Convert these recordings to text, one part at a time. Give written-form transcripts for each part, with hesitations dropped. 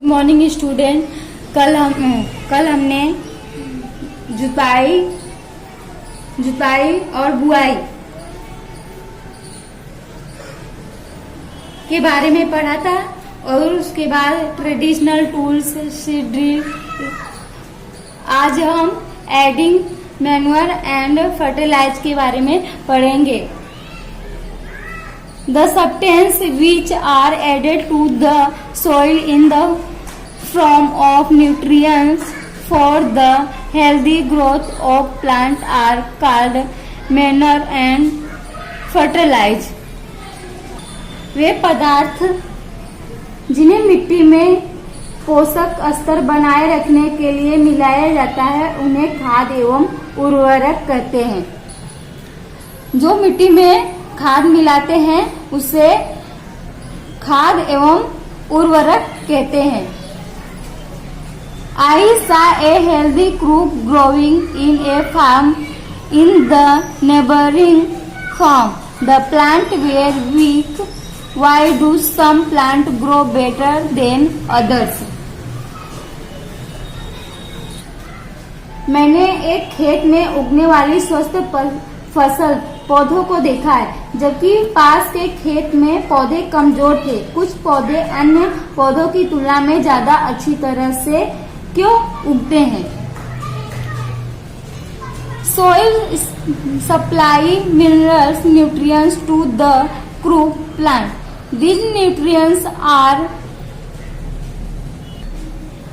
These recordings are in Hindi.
Morning student. कल हमने जुताई और बुआई के बारे में पढ़ा था और उसके बाद ट्रेडिशनल टूल्स सीड्रिल। आज हम एडिंग मैन्योर एंड फर्टिलाइज के बारे में पढ़ेंगे। The substances which are added to the soil in the form of nutrients for the healthy growth of plant are called manure and fertilizer। वे पदार्थ जिन्हें मिट्टी में पोषक स्तर बनाए रखने के लिए मिलाया जाता है उन्हें खाद एवं उर्वरक कहते हैं। जो मिट्टी में खाद मिलाते हैं उसे खाद एवं उर्वरक कहते हैं। I saw a healthy crop growing in a farm in the neighboring farm. The plant were weak. Why do some plants grow better than others? मैंने एक खेत में उगने वाली स्वस्थ फसल पौधों को देखा है, जबकि पास के खेत में पौधे कमजोर थे। कुछ पौधे अन्य पौधों की तुलना में ज्यादा अच्छी तरह से क्यों उगते हैं? Soil supply minerals nutrients to the crop plant. These nutrients are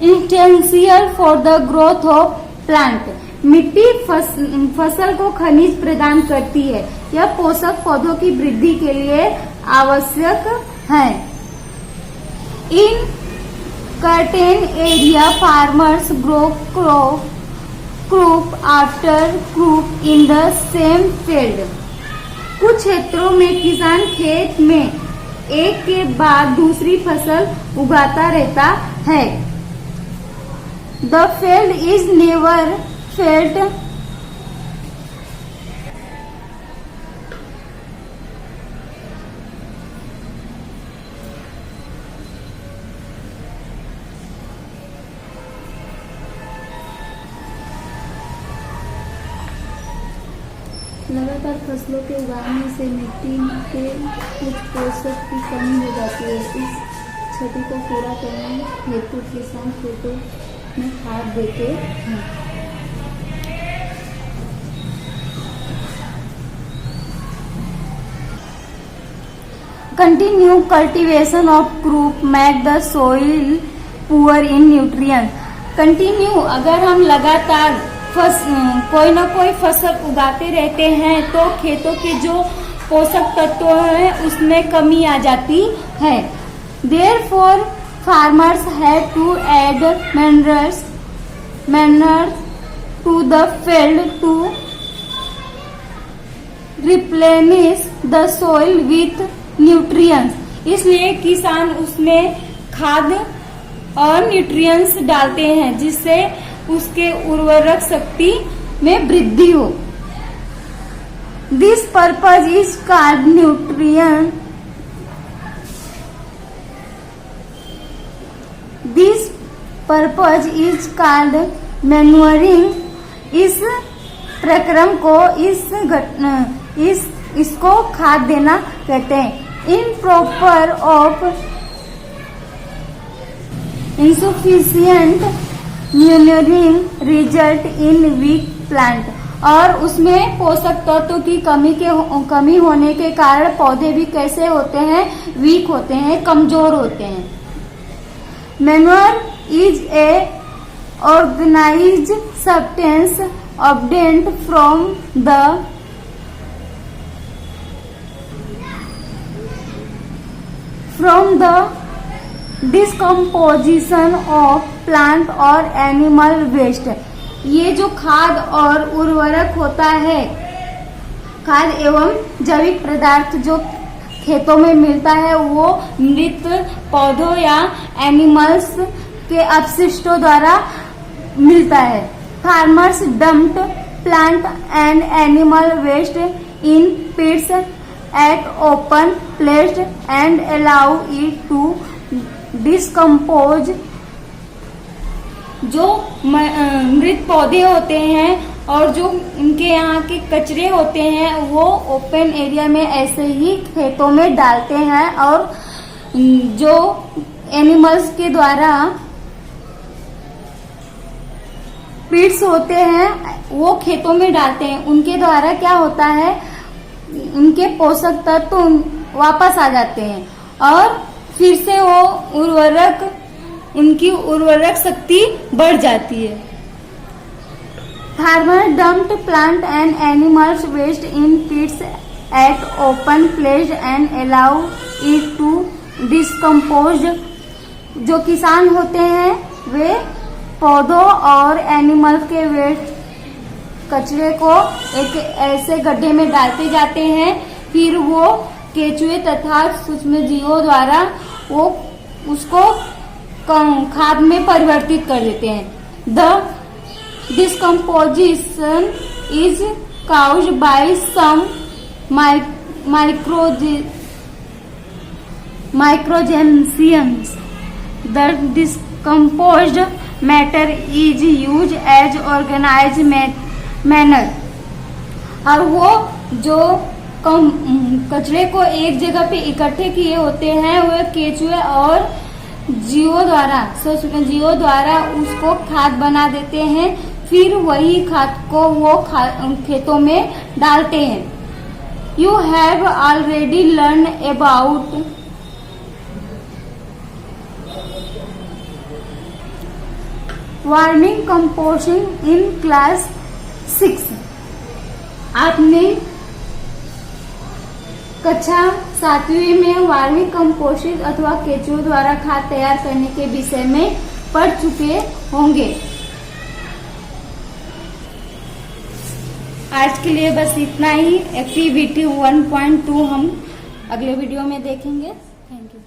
essential for the growth of plant. मिट्टी फसल को खनिज प्रदान करती है। यह पोषक पौधों की वृद्धि के लिए आवश्यक है। इन certain area farmers grow crop after crop in the same field। कुछ क्षेत्रों में किसान खेत में एक के बाद दूसरी फसल उगाता रहता है। The field is never felt लगातार फसलों के उगाने से मिट्टी के कुछ पोषक की कमी हो जाती है। इस क्षति को पूरा करने हेतु किसान खेतों में खाद देते हैं। Continue cultivation of crop make the soil poor in nutrients। Continue अगर हम लगातार कोई न कोई फसल उगाते रहते हैं तो खेतों के जो पोषक तत्व हैं उसमें कमी आ जाती है। Therefore farmers have to add manure to the field to replenish the soil with nutrients. इसलिए किसान उसमें खाद और न्यूट्रिएंट्स डालते हैं जिससे उसके उर्वरक शक्ति में वृद्धि हो। This purpose is called nutrient. This purpose is called manuring. इस प्रक्रम को इसको खाद देना कहते हैं। Improper of insufficient manuring result in weak plant। और उसमें पोषक तत्वों की कमी होने के कारण पौधे भी कैसे होते हैं? वीक होते हैं, कमजोर होते हैं। Manure is a organized substance obtained from the decomposition of plant और एनिमल वेस्ट। ये जो खाद और उर्वरक होता है, खाद एवं जैविक पदार्थ जो खेतों में मिलता है वो मृत पौधों या एनिमल्स के अपशिष्टों द्वारा मिलता है। Farmers dumped plant and animal waste in pits at open place and allow it to decompose जो मृत पौधे होते हैं और जो उनके यहाँ के कचरे होते हैं वो ओपन एरिया में ऐसे ही खेतों में डालते हैं, और जो एनिमल्स के द्वारा पीट्स होते हैं वो खेतों में डालते हैं। उनके द्वारा क्या होता है, उनके पोषक तत्व वापस आ जाते हैं और फिर से वो उनकी उर्वरक शक्ति बढ़ जाती है। Farmer dumped plant and animals waste in pits at open place and allow it to decompose. जो किसान होते हैं वे पौधों और एनिमल के वेस्ट कचरे को एक ऐसे गड्ढे में डालते जाते हैं, फिर वो केचुए तथा सूक्ष्म जीवों द्वारा वो उसको खाद में परिवर्तित कर देते हैं। The decomposition is caused by some microorganisms. The decomposed matter is used as organized manure. और वो जो कचरे को एक जगह पे इकट्ठे किए होते हैं वह केचुए और जीवों द्वारा उसको खाद बना देते हैं, फिर वही खाद को वो खेतों में डालते हैं। You have already learn about warming composting in class 6। आपने कक्षा 7वीं में वार्मिक कंपोस्टिंग अथवा केचुओं द्वारा खाद तैयार करने के विषय में पढ़ चुके होंगे। आज के लिए बस इतना ही। एक्टिविटी 1.2 हम अगले वीडियो में देखेंगे। Thank you.